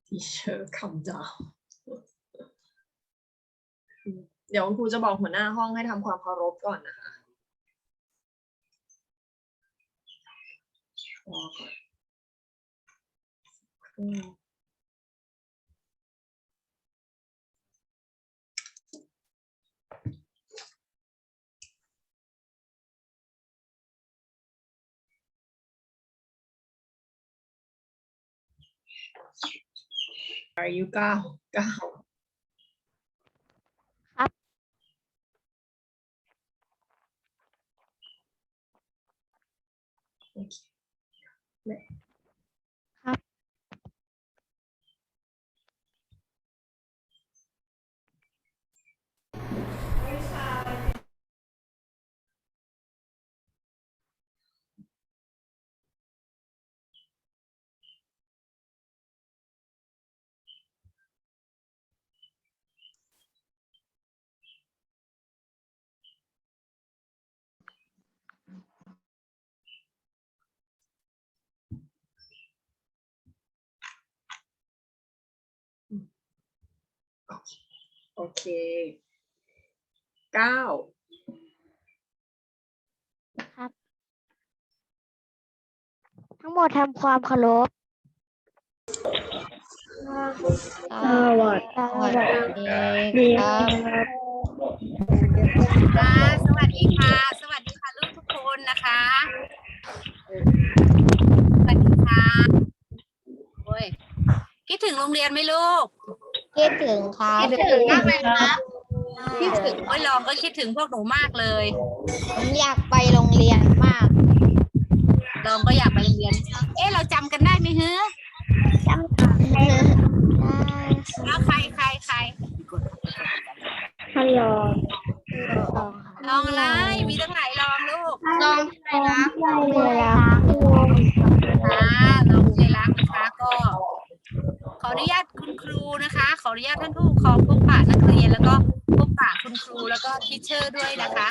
Teacher calm down เดี๋ยวคุณครูจะบอกหัวหน้าห้องให้ทำความเคารพก่อนนะคะอายุ9ครับโอเคครับ โอเค9ครับ ทั้งหมดทำความเคารพสวัสดีครับ สวัสดีค่ะ สวัสดีค่ะลูกทุกคนนะคะ สวัสดีค่ะโอ้ยคิดถึงโรงเรียนไหมลูก คิดถึงครับ คิดถึงมากเลยครับคิดถึงโอ้ยลองก็คิดถึงพวกหนูมากเลย ผมอยากไปโรงเรียนมาก ลองก็อยากไปโรงเรียน เอ๊ะเราจำกันได้ไหมเฮ้อ จำได้ แล้วใคร ฮัลโหล ลองอะไรมีตั้งหลายลองลูก ลองไปรักลองไปรัก ลองใจรักนะคะก็ ขออนุญาตคุณครูนะคะ ขออนุญาตท่านผู้ปกครองพบปะนักเรียนแล้วก็พบปะคุณครูแล้วก็ทีเชอร์ด้วยนะคะ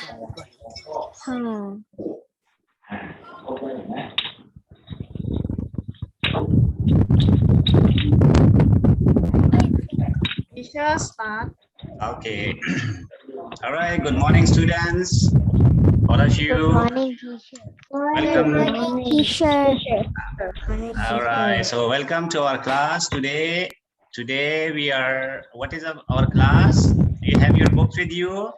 Teacher start Okay. All right. Good morning, students. All of you. Good morning, teacher. Welcome. Good morning, teacher. All right. So welcome to our class today. Today we are. What is our class? Do you have your books with you?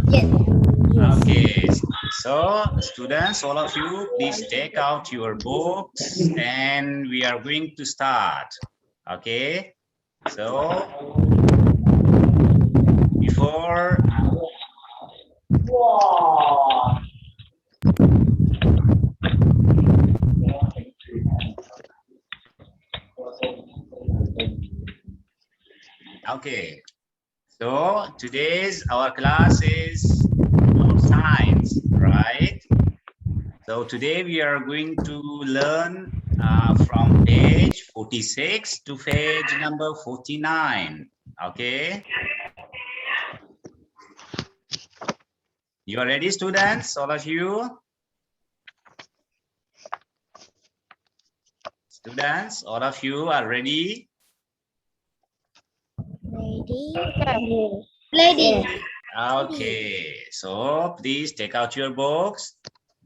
Yes. Okay. So students, all of you, please take out your books and we are going to start. Okay. So before okay, so today's our class is about science, right? So today we are going to learn from page 46 to page number 49. Okay. You are ready, students, all of you? Students, all of you are ready? Ready. Okay, so please take out your books.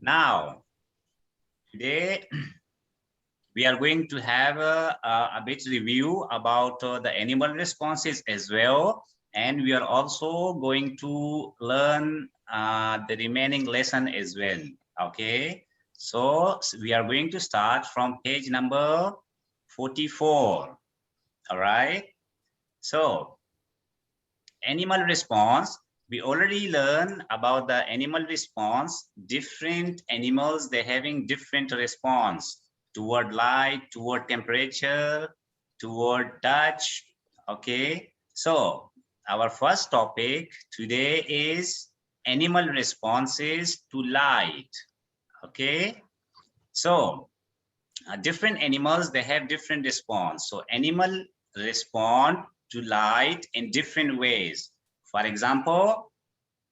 Now, today we are going to have a bit review about the animal responses as well. And we are also going to learn the remaining lesson as well. Okay, so we are going to start from page number 44. All right. So animal response, we already learned about the animal response. Different animals, they're having different response toward light, toward temperature, toward touch. Okay, so our first topic today is animal responses to light. Okay, so different animals, they have different response. So animal respond to light in different ways. For example,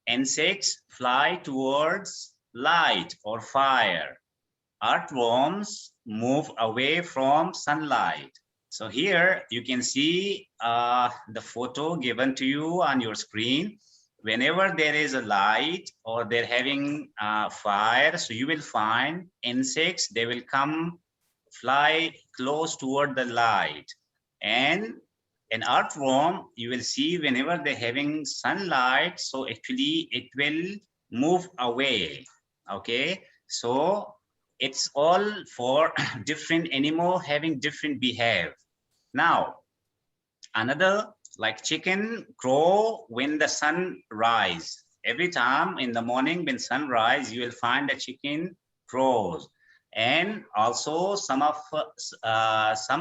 insects fly towards light or fire. earthworms move away from sunlight. So here you can see the photo given to you on your screen. Whenever there is a light or they're having fire, so you will find insects, they will come fly close toward the light. And an earthworm, you will see whenever they're having sunlight, so actually it will move away. Okay, so it's all for different animal having different behavior. Now, another like chicken crow when the sun rise. Every time in the morning when sun rise, you will find the chicken crows. And also some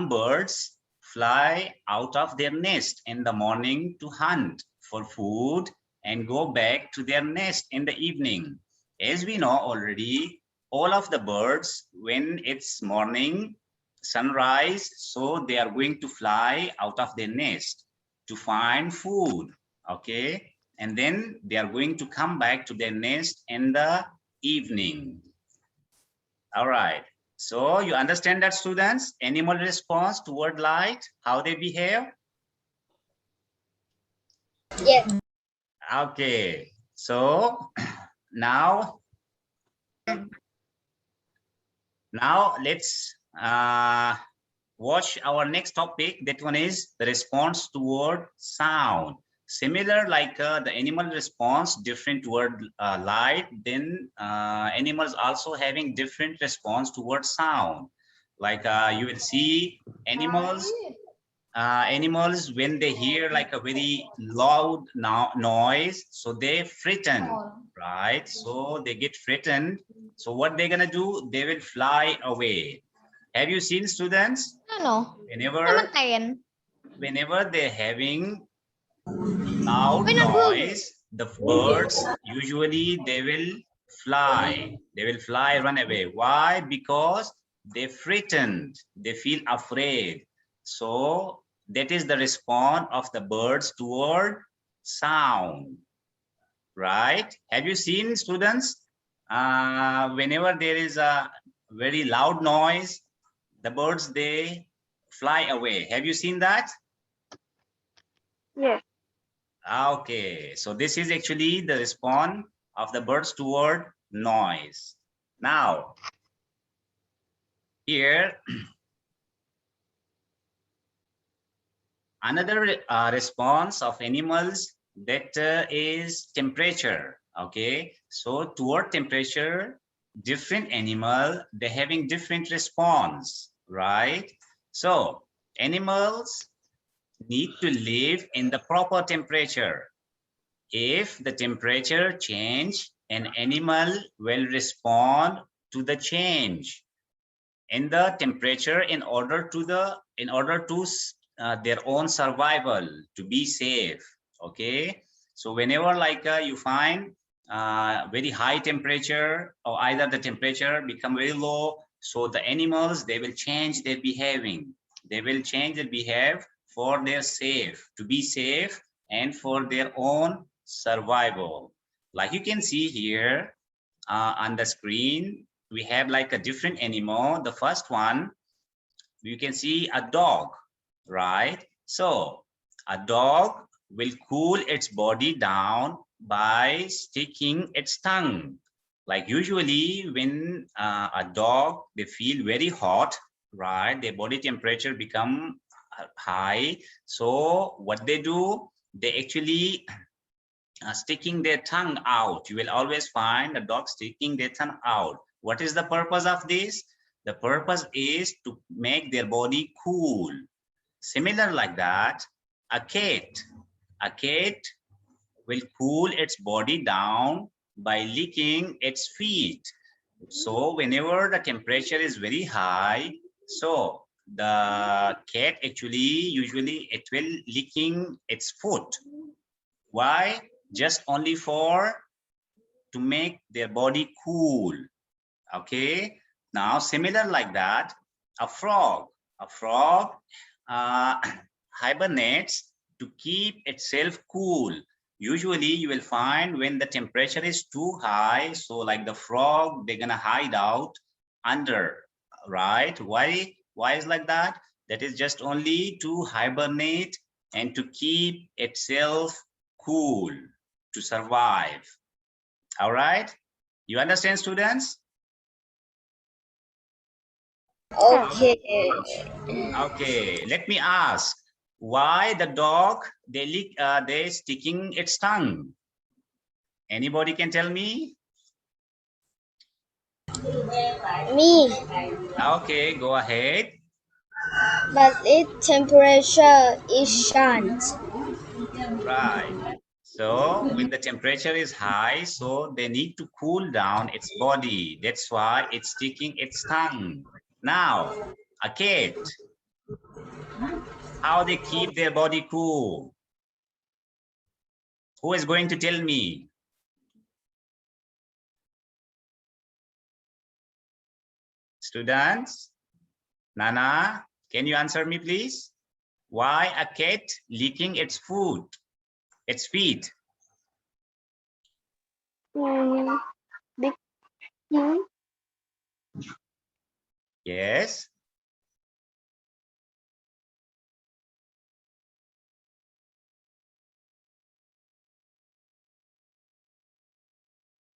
birds fly out of their nest in the morning to hunt for food and go back to their nest in the evening. As we know already, all of the birds, when it's morning, sunrise, so they are going to fly out of their nest to find food, okay? And then they are going to come back to their nest in the evening. All right, so you understand that, students? Animal response toward light, how they behave? Yes. Okay, so now let's watch our next topic. That one is the response toward sound. Similar like the animal response different toward light, then animals also having different response toward sound. Like you will see animals when they hear like a very loud noise, so they frighten, right? So they get frightened. So what they're gonna do, they will fly away. Have you seen, students? No. Whenever they're having loud noise, the birds usually they will fly. They will fly, run away. Why? Because they're frightened. They feel afraid. So that is the response of the birds toward sound, right? Have you seen, students? Whenever there is a very loud noise, the birds, they fly away. Have you seen that? Yes. Okay, so this is actually the response of the birds toward noise. Now, here, another response of animals, that is temperature. Okay, so toward temperature, different animal, they're having different response, right? So animals need to live in the proper temperature. If the temperature change, an animal will respond to the change in the temperature in order to their own survival, to be safe. Okay, so whenever like you find very high temperature, or either the temperature become very low, so the animals, they will change their behaving. They will change their behavior for their safe, to be safe and for their own survival. Like you can see here on the screen, we have like a different animal. The first one, you can see a dog, right? So a dog will cool its body down by sticking its tongue. Like usually when a dog, they feel very hot, right? Their body temperature become high. So what they do, they actually sticking their tongue out. You will always find a dog sticking their tongue out. What is the purpose of this? The purpose is to make their body cool. Similar like that, a cat will cool its body down by licking its feet. So whenever the temperature is very high, so the cat actually usually it will licking its foot. Why? Just only for to make their body cool. Okay, now similar like that, a frog hibernates to keep itself cool. Usually you will find when the temperature is too high, so like the frog, they're gonna hide out under, right? Why is like that? That is just only to hibernate and to keep itself cool, to survive. All right, you understand, students? Okay. Okay, let me ask, why the dog they sticking its tongue? Anybody can tell me? Me, Okay, go ahead. but its temperature is shunt. Right. So when the temperature is high, so they need to cool down its body. That's why it's sticking its tongue. Now, a cat, how they keep their body cool? Who is going to tell me? Students? Nana, can you answer me, please? Why a cat licking its food, its feet? Yes.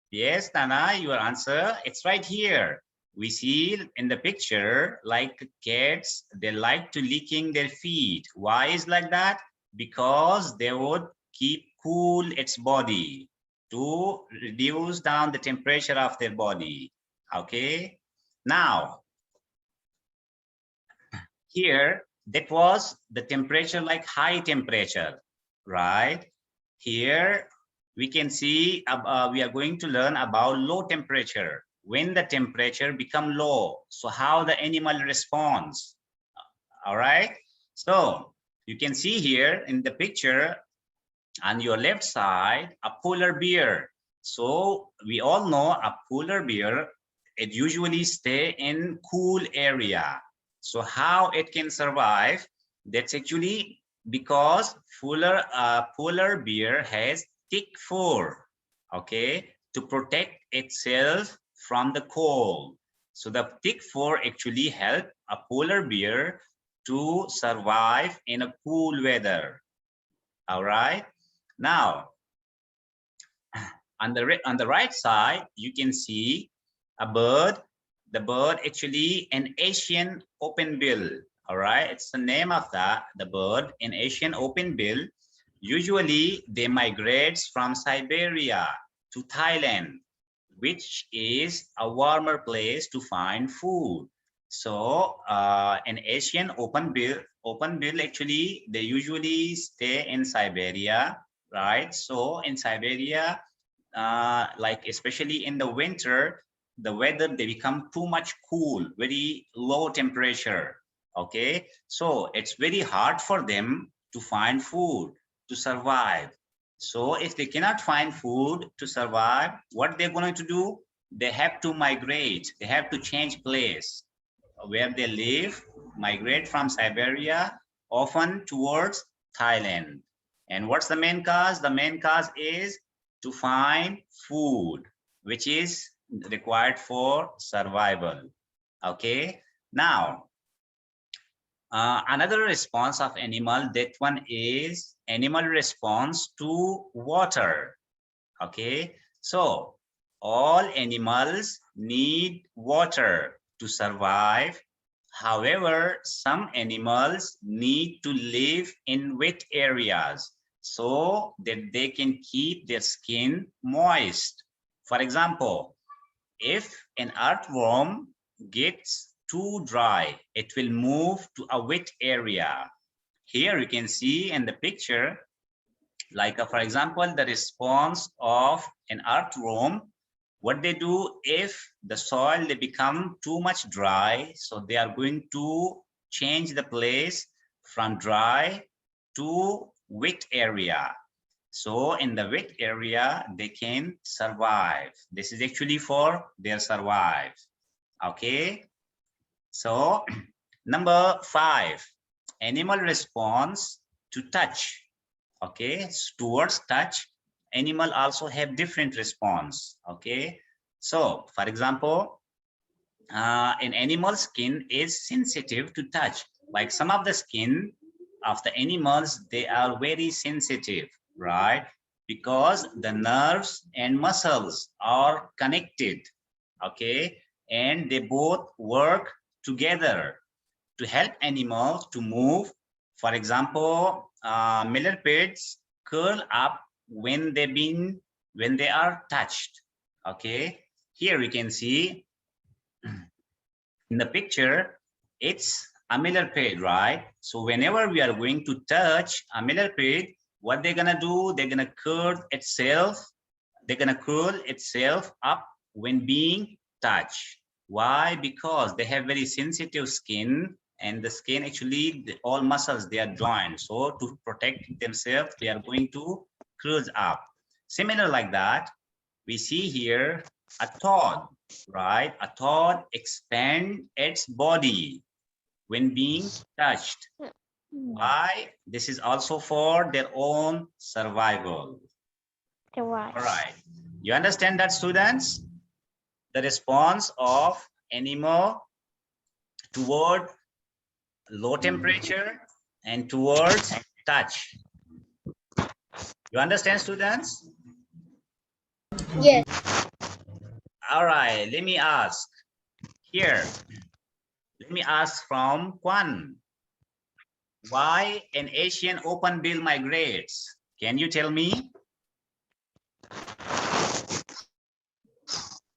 Yes, Nana, your answer, it's right here. We see in the picture, like cats, they like to licking their feet. Why is like that? Because they would keep cool its body to reduce down the temperature of their body. Okay. Now, here, that was the temperature, like high temperature, right? Here, we can see, we are going to learn about low temperature. When the temperature become low, so how the animal responds, all right? So you can see here in the picture on your left side, a polar bear. So we all know a polar bear, it usually stay in cool area. So how it can survive? That's actually because polar bear has thick fur, okay, to protect itself from the cold. So the thick fur actually help a polar bear to survive in a cool weather. All right. Now, on the right side, you can see a bird. The bird actually an Asian openbill. All right, it's the name of the bird, an Asian openbill. Usually, they migrate from Siberia to Thailand, which is a warmer place to find food. So, an Asian openbill actually they usually stay in Siberia, right? So in Siberia, like especially in the winter, the weather they become too much cool, very low temperature. Okay, so it's very hard for them to find food to survive. So if they cannot find food to survive, what they're going to do? They have to migrate. They have to change place where they live, migrate from Siberia, often towards Thailand. And what's the main cause? The main cause is to find food, which is required for survival. Okay. Now, another response of animal, that one is animal response to water. Okay. So all animals need water to survive. However, some animals need to live in wet areas so that they can keep their skin moist. For example, if an earthworm gets too dry, it will move to a wet area. Here you can see in the picture, like for example, the response of an earthworm, what they do if the soil they become too much dry, so they are going to change the place from dry to wet area. So in the wet area, they can survive. This is actually for their survive. Okay. So number 5, animal response to touch. Okay, towards touch, animal also have different response. Okay, so for example, an animal skin is sensitive to touch. Like some of the skin of the animals, they are very sensitive, right? Because the nerves and muscles are connected, okay? And they both work together to help animals to move. For example, millipedes curl up when they are touched, okay? Here we can see in the picture, it's a millipede, right? So whenever we are going to touch a millipede, what they're gonna do, they're gonna curl itself up when being touched. Why? Because they have very sensitive skin, and the skin actually, all muscles, they are joined. So to protect themselves, they are going to curl up. Similar like that, we see here a toad, right? A toad expand its body when being touched. Why? This is also for their own survival. All right. You understand that, students? The response of animal toward low temperature and towards touch. You understand, students? Yes. All right, let me ask here. Let me ask from Kwan. Why an Asian open bill migrates? Can you tell me?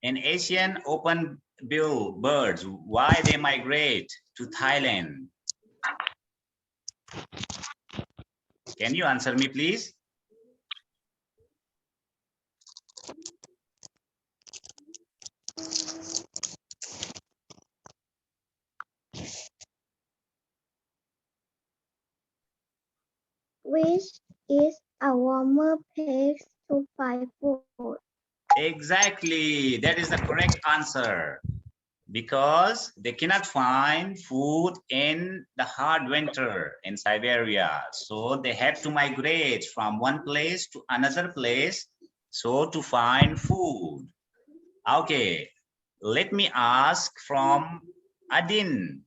An Asian open bill birds, why they migrate to Thailand? Can you answer me, please? Which is a warmer place to find food. Exactly, that is the correct answer. Because they cannot find food in the hard winter in Siberia. So they have to migrate from one place to another place, so to find food. Okay, let me ask from Adin,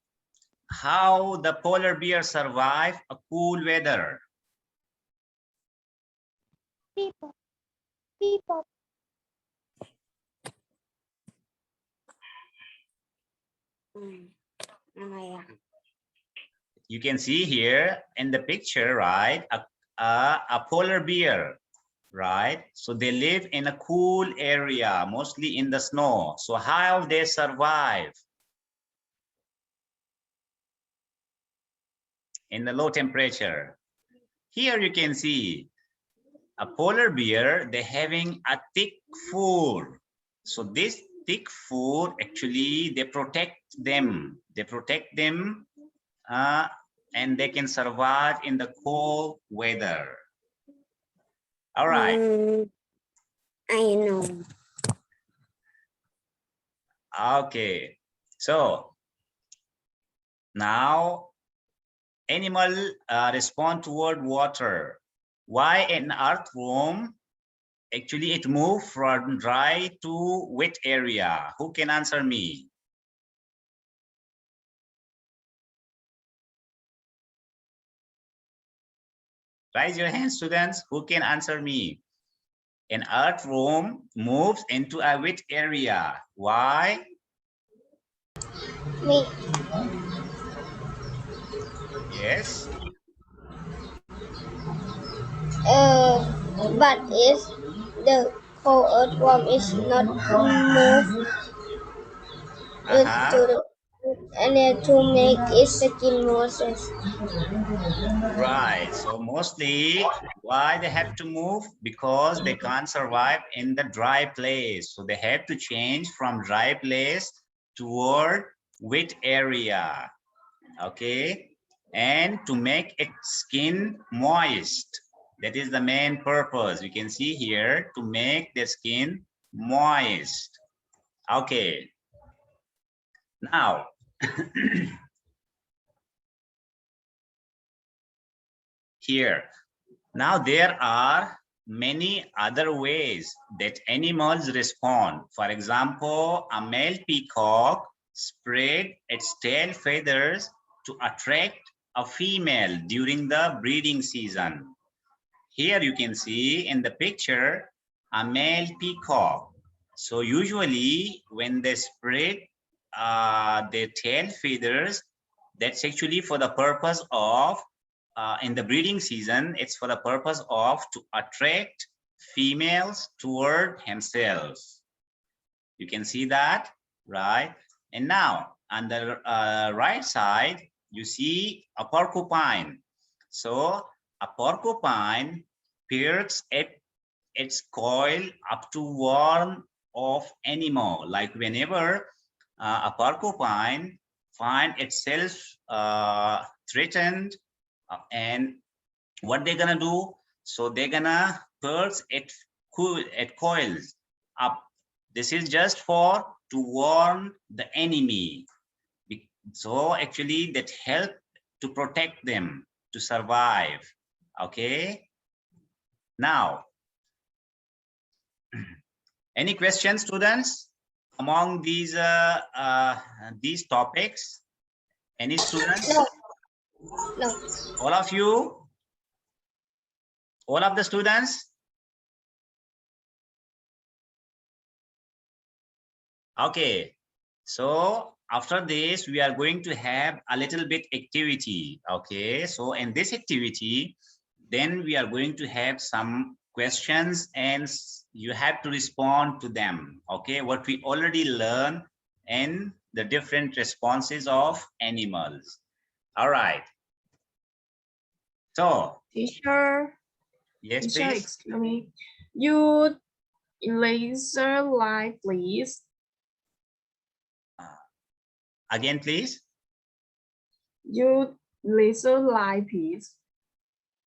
how the polar bear survive a cool weather? People. You can see here in the picture, right? A polar bear, right? So they live in a cool area, mostly in the snow. So how they survive in the low temperature? Here you can see a polar bear, they're having a thick fur. So this thick fur, actually, they protect them. And they can survive in the cold weather. All right. I know. Okay. So now animal respond toward water. Why an earthworm? Actually, it moves from dry to wet area. Who can answer me? Raise your hand, students. Who can answer me? An earthworm moves into a wet area. Why? Me. Yes. But if the cold earthworm is not moved to the and to make its skin more sensitive. Right. So mostly why they have to move? Because they can't survive in the dry place. So they have to change from dry place toward wet area. Okay. And to make its skin moist. That is the main purpose. You can see here, to make the skin moist. Okay. Now, here, now there are many other ways that animals respond. For example, a male peacock spread its tail feathers to attract a female during the breeding season. Here you can see in the picture a male peacock. So usually when they spread their tail feathers, that's actually for the purpose of in the breeding season, it's for the purpose of to attract females toward themselves. You can see that, right? And now on the right side, you see a porcupine. So a porcupine perks its coil up to warn of animal. Like whenever a porcupine find itself threatened, and what they're gonna do? So they're gonna perk its coils up. This is just for to warn the enemy. So actually that help to protect them to survive. Okay. Now, any questions, students, among these topics? Any students? No. No. All of you? All of the students? Okay. So after this, we are going to have a little bit activity. Okay. So in this activity, then we are going to have some questions and you have to respond to them. Okay. What we already learned and the different responses of animals. All right. So, Teacher, yes, teacher, please. excuse me. You laser light, please. Again, please. You laser light, please.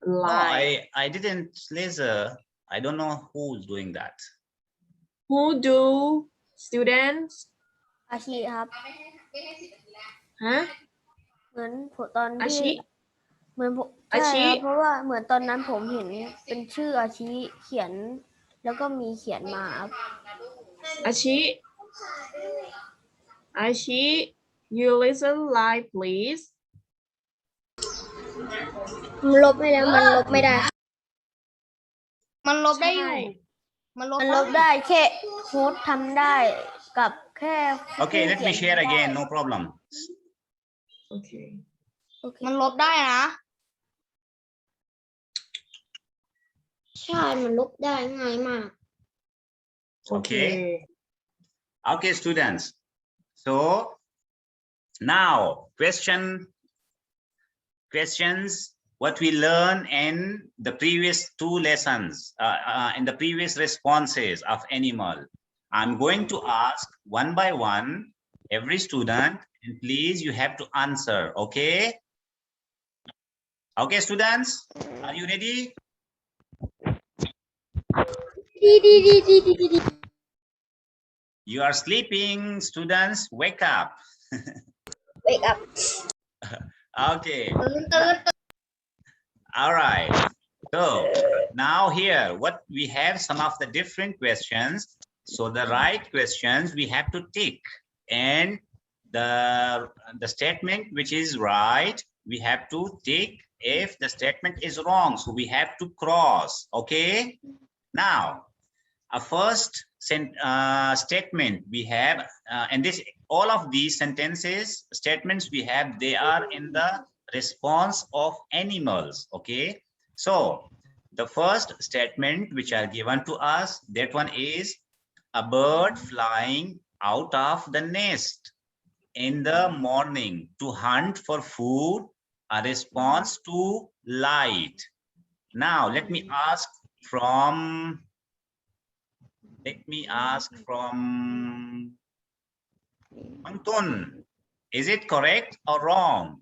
Light. No, I didn't laser. I don't know who's doing that. Who do students? อาชีครับ Huh? เหมือนตอน อา ที่ ชิ เหมือนผม อาชิ ใช่ครับเพราะว่าเหมือนตอนนั้นผมเห็นเป็นชื่ออาชิเขียนแล้วก็มีเขียนมาครับ Ashi, Ashi, you listen live, please. มันลบไม่แล้วมันลบไม่ได้ มันลบได้อยู่ ใช่ มันลบ มันลบได้แค่โค้ดทำได้กับแค่ Okay, let me share again. No problem. Okay. มันลบได้นะ ใช่มันลบได้ง่ายมาก Okay. Okay, students. So now questions what we learned in the previous two lessons, in the previous responses of animal. I'm going to ask one by one every student, and please you have to answer. Okay. Okay, students, are you ready? You are sleeping, students. Wake up. wake up Okay. All right. So now here, what we have some of the different questions. So the right questions we have to tick, and the statement which is right, we have to tick. If the statement is wrong, so we have to cross. Okay. Now, a first statement we have, and this all of these sentences statements we have, they are in the response of animals. Okay, so the first statement which are given to us, that one is a bird flying out of the nest in the morning to hunt for food, a response to light. Now let me ask from Anton, is it correct or wrong?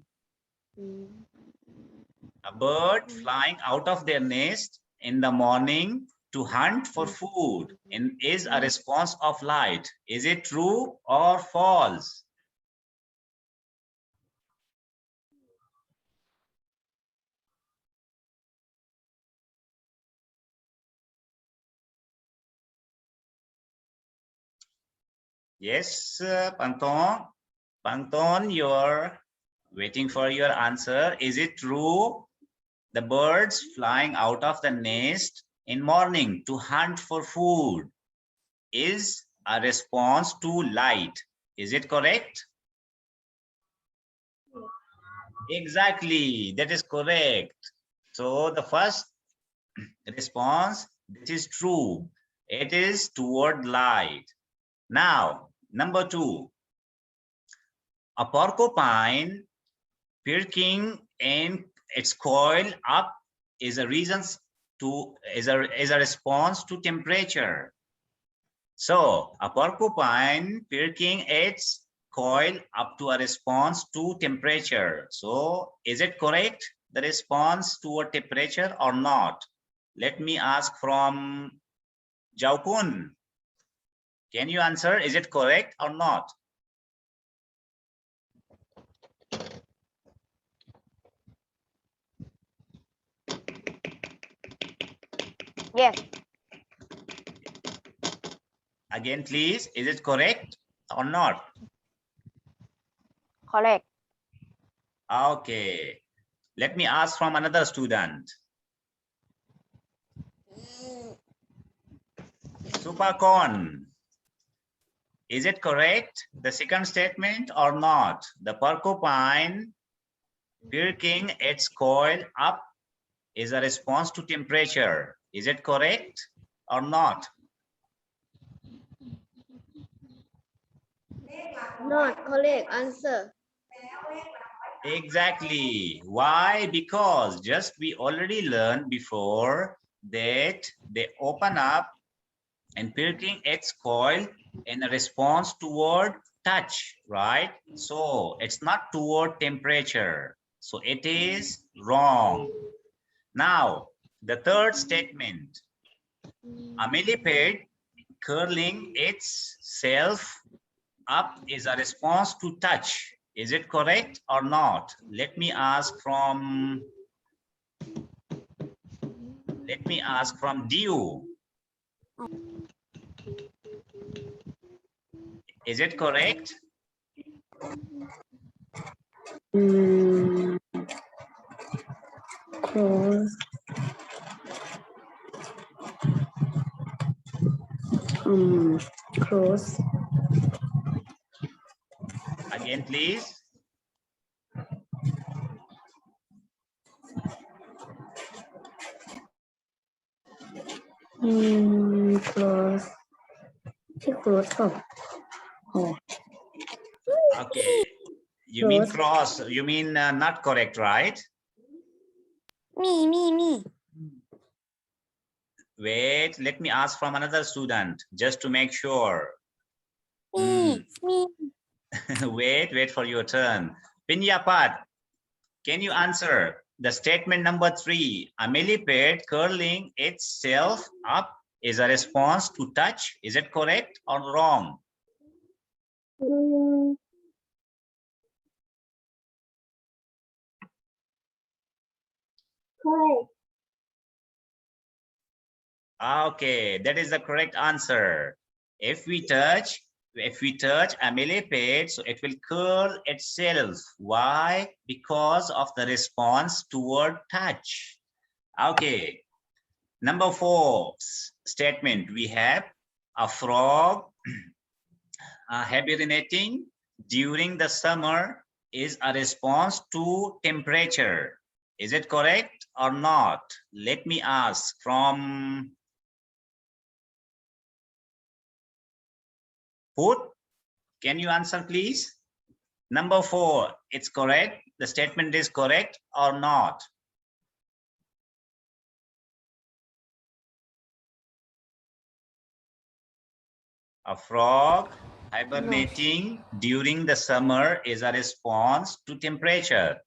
A bird flying out of their nest in the morning to hunt for food and is a response of light. Is it true or false? Yes, Anton. Pangton, you're waiting for your answer. Is it true? The birds flying out of the nest in morning to hunt for food is a response to light. Is it correct? Exactly, that is correct. So the first response, this is true. It is toward light. Now, number 2. A porcupine perking in its coil up is a response to temperature. So a porcupine perking its coil up to a response to temperature. So is it correct, the response toward temperature or not? Let me ask from Jaukun. Can you answer? Is it correct or not? Yes. Again, please. Is it correct or not? Correct. Okay. Let me ask from another student. Supercon. Is it correct, the second statement or not? The porcupine perking its coil up is a response to temperature. Is it correct or not? Not correct answer. Exactly. Why? Because just we already learned before that they open up and perking its coil in a response toward touch, right? So it's not toward temperature. So it is wrong. Now, the third statement, a millipede curling itself up is a response to touch. Is it correct or not? Let me ask from Dio. Is it correct? Close. Close. Again, please. Close. Close. Oh. Okay. You mean cross. You mean not correct, right? Me. Wait, let me ask from another student just to make sure. Me. Wait for your turn. Pinyapat, can you answer the statement number 3? A millipede curling itself up is a response to touch. Is it correct or wrong? Correct. Okay, that is the correct answer. If we touch a millipede, so it will curl itself. Why? Because of the response toward touch. Okay. Number 4 statement, we have a frog hibernating during the summer is a response to temperature. Is it correct or not? Let me ask from Put. Can you answer, please? Number 4, it's correct. The statement is correct or not? A frog hibernating during the summer is a response to temperature.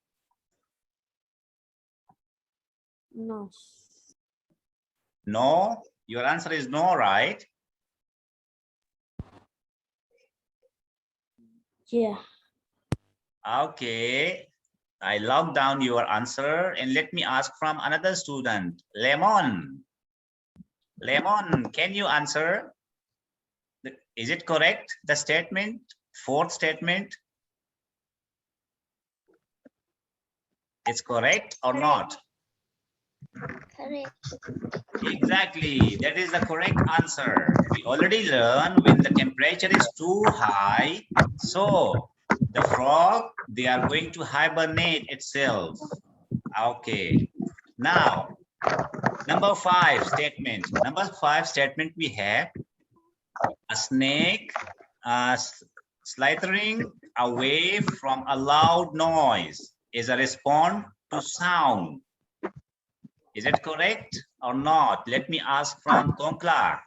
No. No, your answer is no, right? Yeah. Okay, I logged down your answer and let me ask from another student, Lemon. Lemon, can you answer? Is it correct, the statement, 4th statement? It's correct or not? Exactly, that is the correct answer. We already learned when the temperature is too high, so the frog, they are going to hibernate itself. Okay, now number 5 statement. Number 5 statement we have a snake slithering away from a loud noise is a response to sound. Is it correct or not? Let me ask from Tongkla.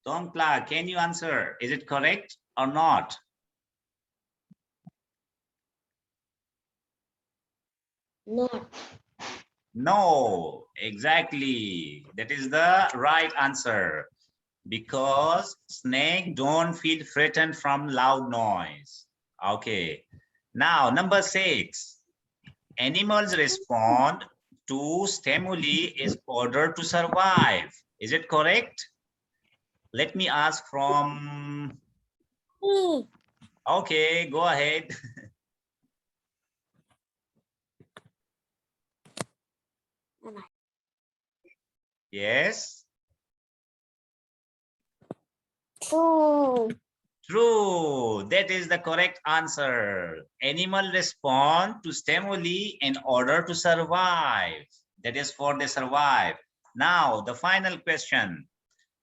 Tongkla, can you answer? Is it correct or not? Not. No, exactly. That is the right answer. Because snake don't feel threatened from loud noise. Okay. Now, number 6. Animals respond to stimuli in order to survive. Is it correct? Let me ask from... Okay, go ahead. Yes. True. True. That is the correct answer. Animal respond to stimuli in order to survive. That is for they survive. Now, the final question.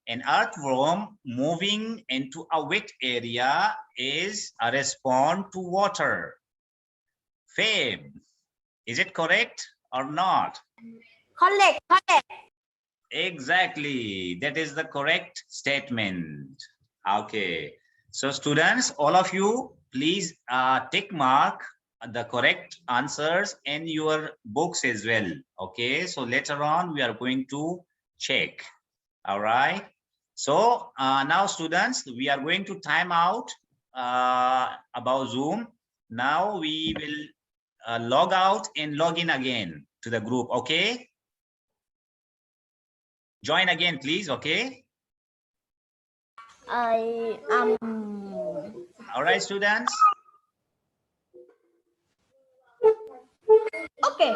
An earthworm moving into a wet area is a response to water. Fab, is it correct or not? Correct. Exactly. That is the correct statement. Okay. So students, all of you, please tick mark the correct answers in your books as well. Okay. So later on, we are going to check. All right. So now students, we are going to time out about Zoom. Now we will log out and log in again to the group. Okay. Join again, please. Okay. All right, students. Okay.